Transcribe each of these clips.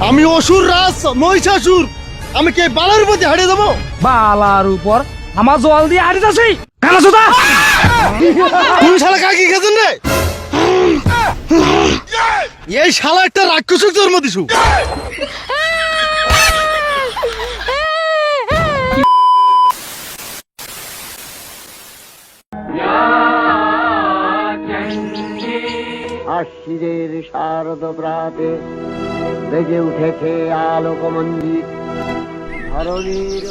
আমি অসুর রাজ মহিষাসুর, আমি কে বালার উপর দিয়ে হারিয়ে দেবো? বালার উপর আমার জল দিয়ে হারিয়ে যাচ্ছে কানা চোদা। তুই শালা কাকি খেতেন রে? এই শালা একটা রাক্ষসের জন্ম দিছু। আশ্বিরের শারদ প্রাতে বেজে উঠেছে আলোক মন্দির ধরণীর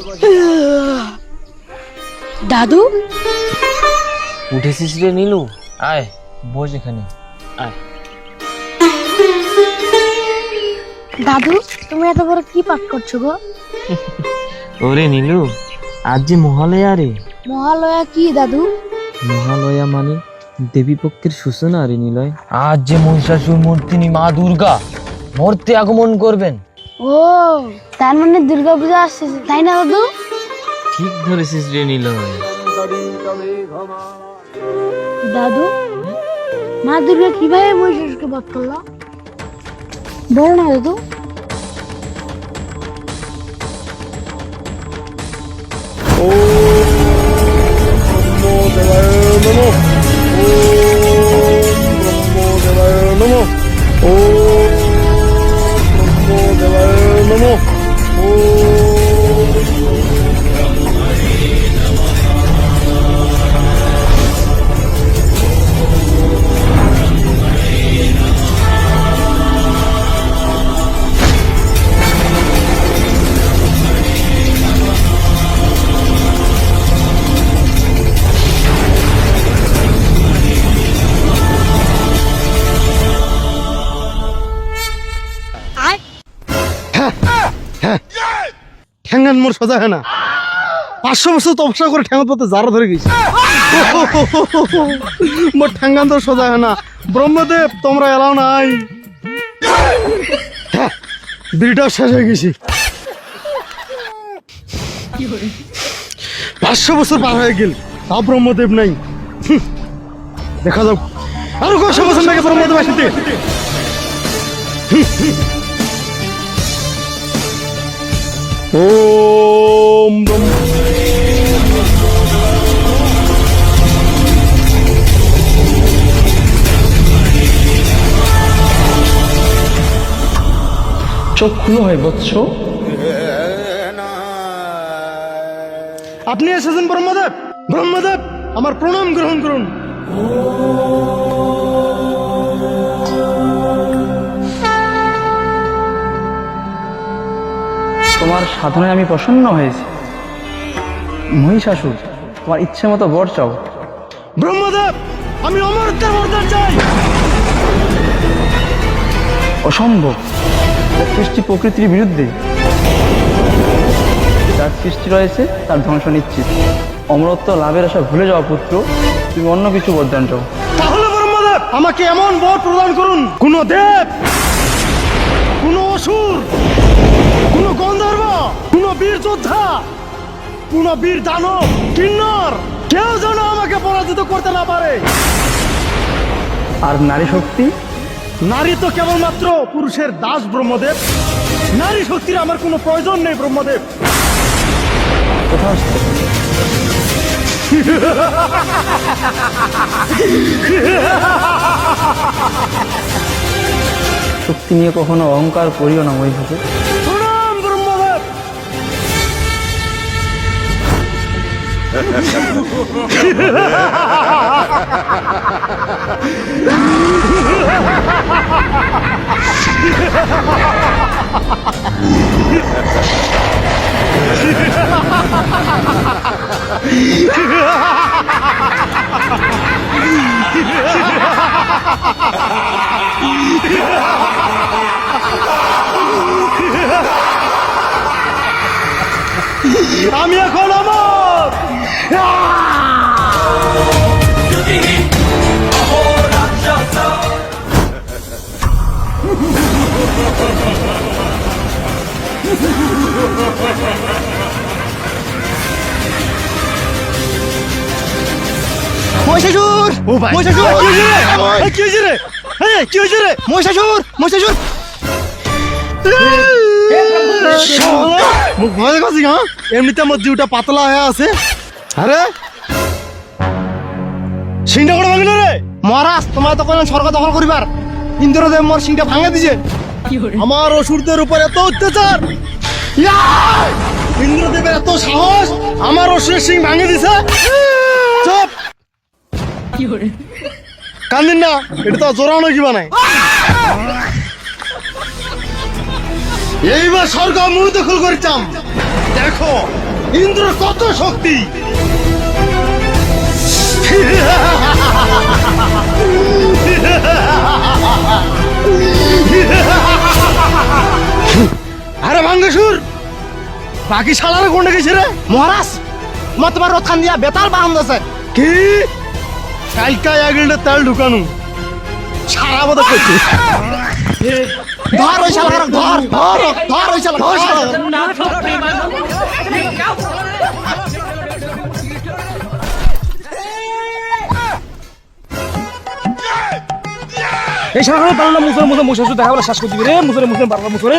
দাদু উঠেছিস রে নীলু, আয় বস এখানে আয়। দাদু তুমি এত বড় কি পাঠ করছো গো? ওরে নীলু, আজ যে মহালয়া রে। মহালয়া কি দাদু? মহালয়া মানে দেবী পক্ষের সূচনা রে নিলয়। আজ যে মহিষাসুর মূর্তিনি মা দুর্গা মূর্তি আগমন করবেন। ও তার মানে দুর্গা পূজা আসছে তাই না দাদু? ঠিক ধরেছিস রে নিলয়। দাদু মা দুর্গা কিভাবে মহিষাসুরকে বধ করলো বল না দাদু। ঠ্যাঙ্গান মোর সোজা হয় না। 500 বছর তপস্যা করে ঠ্যাঙ্গান পথে জারা ধরে গেছি। মোর ঠ্যাঙ্গান তো সোজা হয় না। ব্রহ্মদেব তোমরা এলাও নাই। বিড়িটাও শেষ হয়ে গেছি। 500 বছর পার হয়ে গেল তাও ব্রহ্মদেব নাই। দেখা যাক আরো কয়শো বছর লাগে ব্রহ্মদেব আসিতে। ওম চোখ খুলো হয় বৎস। আপনি এসেছেন ব্রহ্মদেব? ব্রহ্মদেব আমার প্রণাম গ্রহণ করুন। তোমার সাধনায় আমি প্রসন্ন হয়েছি। মহিষাসুর তোমার ইচ্ছে মতো বর চাও। ব্রহ্মদেব আমি অমরত্বের বরদান চাই। অসম্ভব, সৃষ্টি প্রকৃতির বিরুদ্ধে। যার সৃষ্টি রয়েছে তার ধ্বংস নিশ্চিত। অমরত্ব লাভের আশা ভুলে যাওয়া পুত্র, তুমি অন্য কিছু বরদান চাও। তাহলে ব্রহ্মদেব আমাকে এমন বর প্রদান করুন, কোন দেব, কোন অসুর, কোন গন্ধর্ব, কোন বীর যোদ্ধা, কোন বীর দানব, কিন্নর কেউ যেন আমাকে পরাজিত করতে না পারে। আর নারী শক্তি? নারী তো কেবলমাত্র পুরুষের দাস ব্রহ্মদেব। নারী শক্তির আমার কোনো প্রয়োজন নেই ব্রহ্মদেব। তথাস্তু। শক্তি নিয়ে কখনো অহংকার করিও না মহিষাসুর। প্রণাম ব্রহ্মদেব। আমি এখন অমর। মহিষাসুর! ও ভাই মহিষাসুর! কি হয়েছে রে? এই, কি হয়েছে রে? এই, কি হয়েছে রে? মহিষাসুর! মহিষাসুর! মুখ ভয় গেছি হ্যাঁ এমনিতে আমার জিউটা পাতলা হয়ে আছে আরে সিংটা করে ভাঙিল রে মহারাজ তোমার তো কোনো স্বর্গ দখল করিবার ইন্দ্রদেব মোর সিংটা ভাঙে দিছে আমার অসুরদের উপর এত অত্যাচার ইয়া! ইন্দ্রদেবের এত সাহস আমার অসুরের সিং ভাঙে দিছে চুপ কান্দিন না এটা তো জোরানো কি বানায় এইবার স্বর্গ মুখ দখল করিতাম দেখো ইন্দ্র কত শক্তি আরে ভাঙ্গেশুর বাকি শালারে কোনে গেছে রে মহারাজ মত তোমার রথান দিয়া বেতাল বাহান আছে কি কালকা আগেলটা তেল ঢুকানো সারা বদ করছে ধর ওই শালা ধর ওই শালা এই শালা পারলা মুসরে মুসরে দেখা বলে শ্বাস করে দিবি রে মুসরে বারবার মুসরে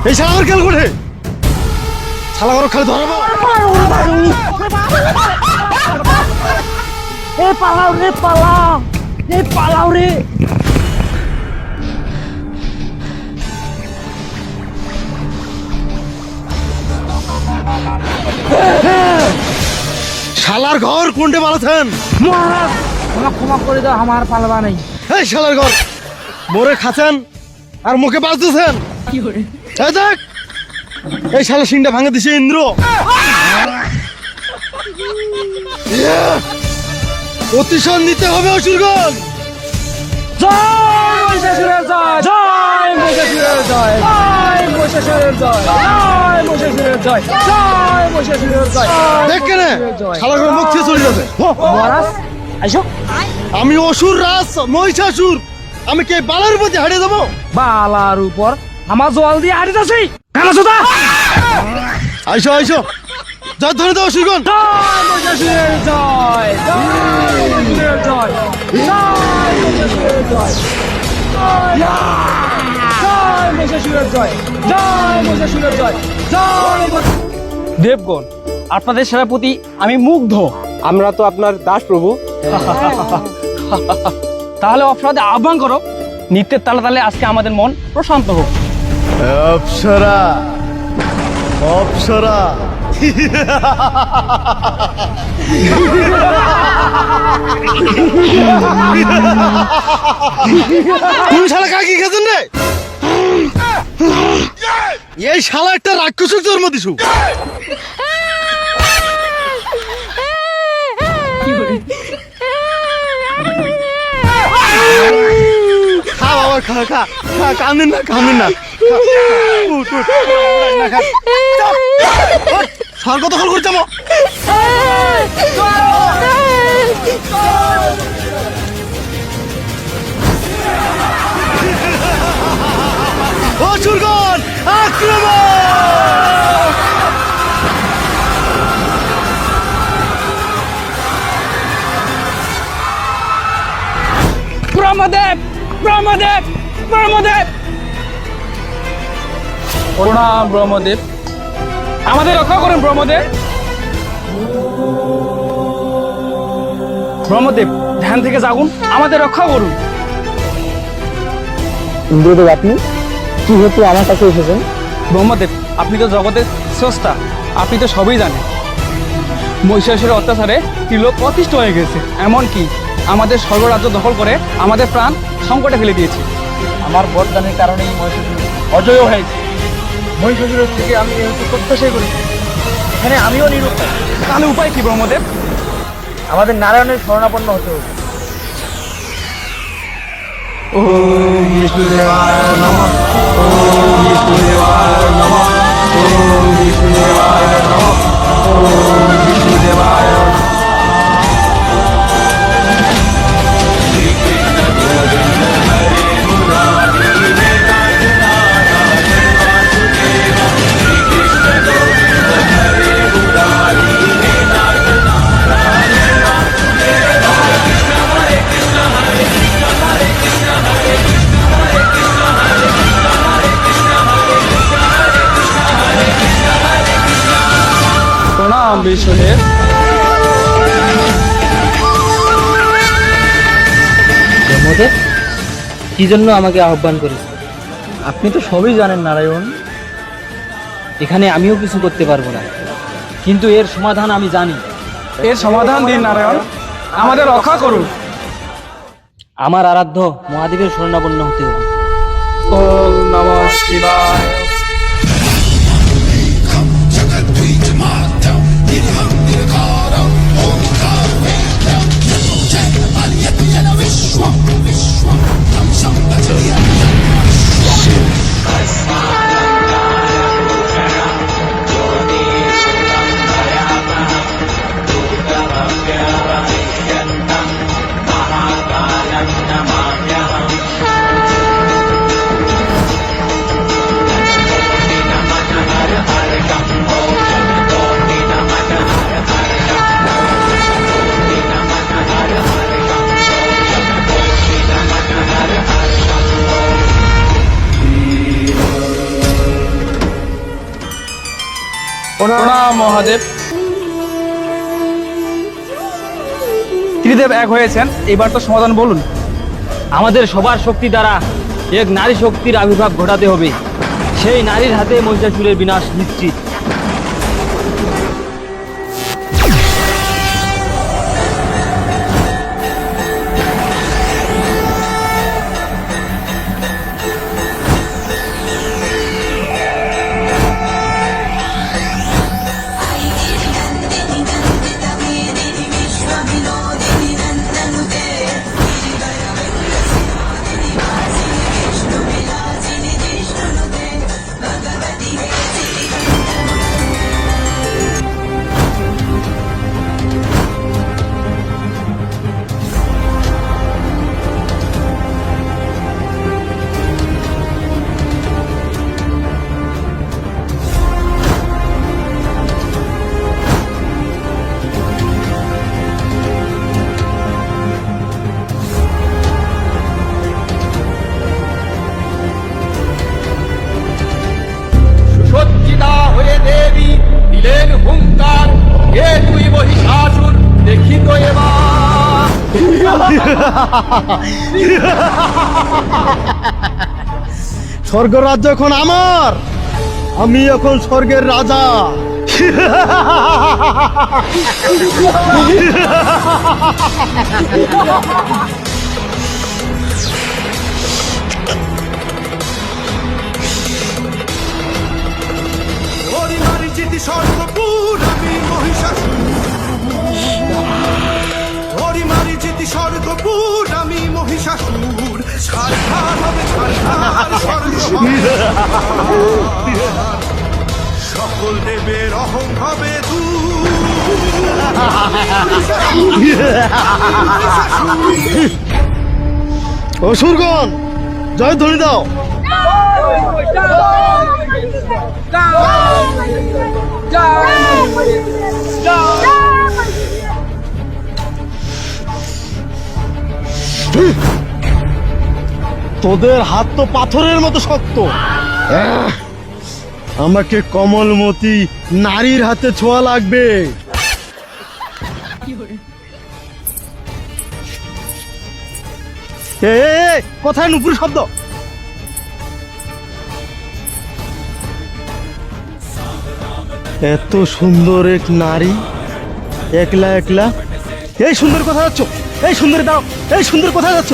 এই শালার খেল করে শালা করে খালি ধরবো পালাও রে শালার ঘর কোনটে পালাছেন মহারাজ আমাকে ক্ষমা করে দাও আমার পালবা নেই এই শালার ঘর মোরে খাচ্ছেন আর মুখে বাঁচতেছেন এই দেখ এই শালা সিংটা ভাঙে দিছে ইন্দ্র প্রতিশোধ নিতে হবে অসুরগণ জয় মহিষাসুরের জয় জয় মহিষাসুরের জয় জয় মহিষাসুরের জয় জয় মহিষাসুরের জয় জয় মহিষাসুরের জয় দেখ কেন শালার ঘর মুখ থেকে চলে যাবে মহারাজ আইসো আমি অসুর রাজ মহিষাসুর আমি কে বালার প্রতি হারিয়ে দেবো বালার উপর আমার জল দিয়ে হারিয়ে যাচ্ছি কেন সুদা আইসো আইসো জয় ধরে দাও অসুরগণ জয় মহিষাসুরের জয় জয় মহিষাসুরের জয় জয় মহিষাসুরের জয় জয় মহিষাসুরের জয় জয় মহিষাসুরের জয় জয় দেবগণ আপনাদের সেনাপতি আমি মুগ্ধ আমরা তো আপনার দাস প্রভু। তাহলে অপরাধে আহ্বান করো নৃত্যের তালে তালে আজকে আমাদের মন প্রশান্ত হোক অপ্সরা অপ্সরা তুমি শালা কাকি খেয়েছেন রে এই শালা একটা রাক্ষসের জন্ম দিছু খা বাবা খা খা খা কান্দিন না স্বর্গ দখল করতাম অসুরগণ আক্রমণ ব্রহ্মদেব ব্রহ্মদেব ব্রহ্মদেব প্রণাম ব্রহ্মদেব আমাদের রক্ষা করেন ব্রহ্মদেব ব্রহ্মদেব ধ্যান থেকে জাগুন আমাদের রক্ষা করুন ইন্দ্রদেব আপনি কি হেতু আমার কাছে এসেছেন? ব্রহ্মদেব আপনি তো জগতের স্রষ্টা আপনি তো সবই জানেন মহিষাসুরের অত্যাচারে ত্রিলোক অতিষ্ঠ হয়ে গেছে এমনকি আমাদের স্বর্গরাজ্য দখল করে আমাদের প্রাণ সংকটে ফেলে দিয়েছে আমার বরদানের কারণেই মহিষাসুর অজয় হয়েছে মহিষাসুরের থেকে আমি যেহেতু প্রত্যাশাই করি এখানে আমিও নিরুপায় তাহলে উপায় কি ব্রহ্মদেব আমাদের নারায়ণের শরণাপন্ন হতে হবে ওম বিষ্ণুদেবায় নমঃ ওম বিষ্ণুদেবায় নমঃ ওম বিষ্ণুদেবায় নমঃ ওম বিষ্ণুদেবায় বিষয়ে ব্রহ্মদেব কি জন্য আমাকে আহ্বান করেছে? আপনি তো সবই জানেন নারায়ণ। এখানে আমিও কিছু করতে পারবো না, কিন্তু এর সমাধান আমি জানি। এর সমাধান দিন নারায়ণ, আমাদের রক্ষা করুন। আমার আরাধ্য মহাদেবের শরণাপন্ন হতে হবে। ওম নমঃ শিবায়। প্রণাম মহাদেব। ত্রিদেব এক হয়েছেন, এবার তো সমাধান বলুন। আমাদের সবার শক্তি দ্বারা এক নারী শক্তির আবির্ভাব ঘটাতে হবে। সেই নারীর হাতে মহিষাসুরের বিনাশ নিশ্চিত। সুসজ্জিতা হয়ে দেবী দিলেন হুঙ্কার, হে তুই মহিষাসুর দেখিত এবার। স্বর্গরাজ্য এখন আমার, আমি এখন স্বর্গের রাজা। স্বর্গপুর আমি মহিষাসুর, হরিমারি জিতি স্বর্গপুর আমি মহিষাসুর, ছারখার হবে ছারখার স্বর্গ হবে। সকল দেবের অহং হবে অসুরগণ জয় ধ্বনি দাও। তোদের হাত তো পাথরের মতো শক্ত। আমাকে কমলমতি নারীর হাতে ছোঁয়া লাগবে। কোথায় নুপুর শব্দ? এত সুন্দর এক নারী একলা একলা। এই সুন্দর কোথায় যাচ্ছ? এই সুন্দরী দাও, এই সুন্দর কোথায় যাচ্ছ?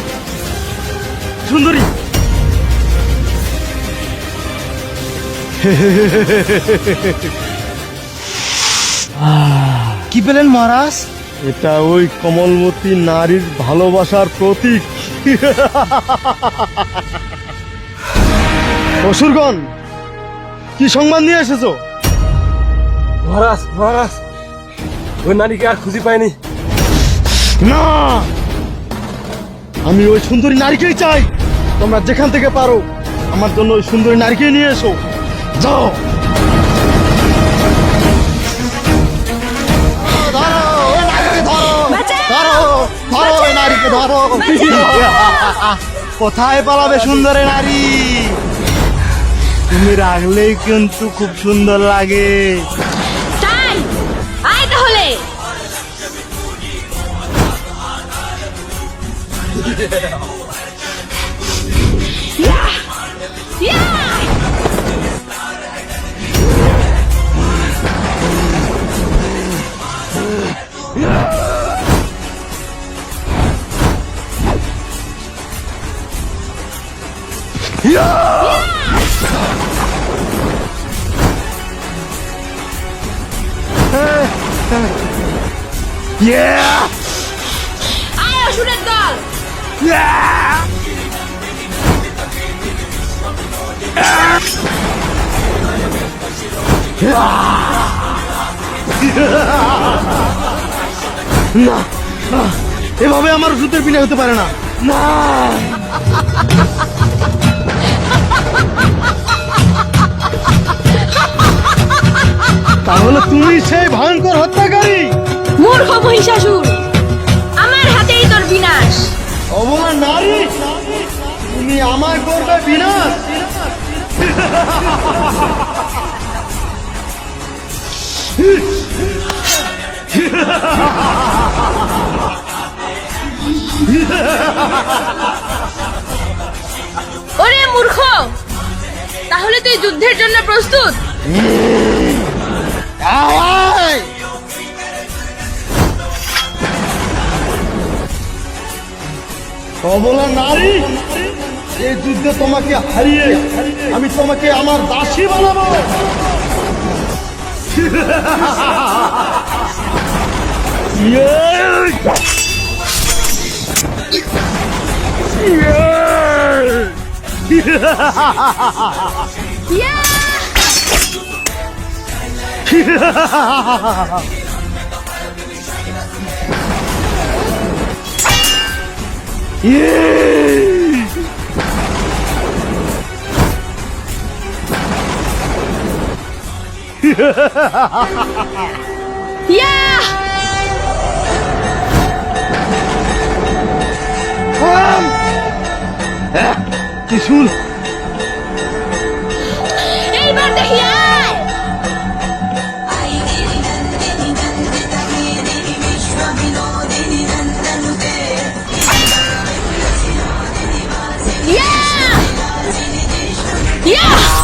সুন্দরী কি পেলেন মহারাজ? এটা ওই কমলমতি নারীর ভালোবাসার প্রতীক। অসুরগণ কি সংবাদ নিয়ে এসেছো? মহারাজ মহারাজ, ওই নারীকে আর খুঁজে পাইনি। না, আমি ওই সুন্দরী নারীকেই চাই। তোমরা যেখান থেকে পারো আমার জন্য ওই সুন্দরী নারীকে নিয়ে এসো। যাও। কোথায় পালাবে সুন্দরী নারী? তুমি রাখলেই কিন্তু খুব সুন্দর লাগে। আয় অসুরের দল না, এভাবে আমার ওষুধের বিনা হতে পারে না। না, তাহলে তুমি সেই ভয়ঙ্কর হত্যাকারী। মূর্খ মহিষাসুর, আমার হাতেই তোর বিনাশ। অবলা নারী, তুমি আমার করবে বিনাশ। ওরে মূর্খ, তাহলে তুই যুদ্ধের জন্য প্রস্তুত? আয়! অবলা নারী, এই যুদ্ধে তোমাকে হারিয়ে আমি তোমাকে আমার দাসী বানাবো। ইয়া! ত্রিশূল, এইবার দেখি আয়! ইয়া! ইয়া!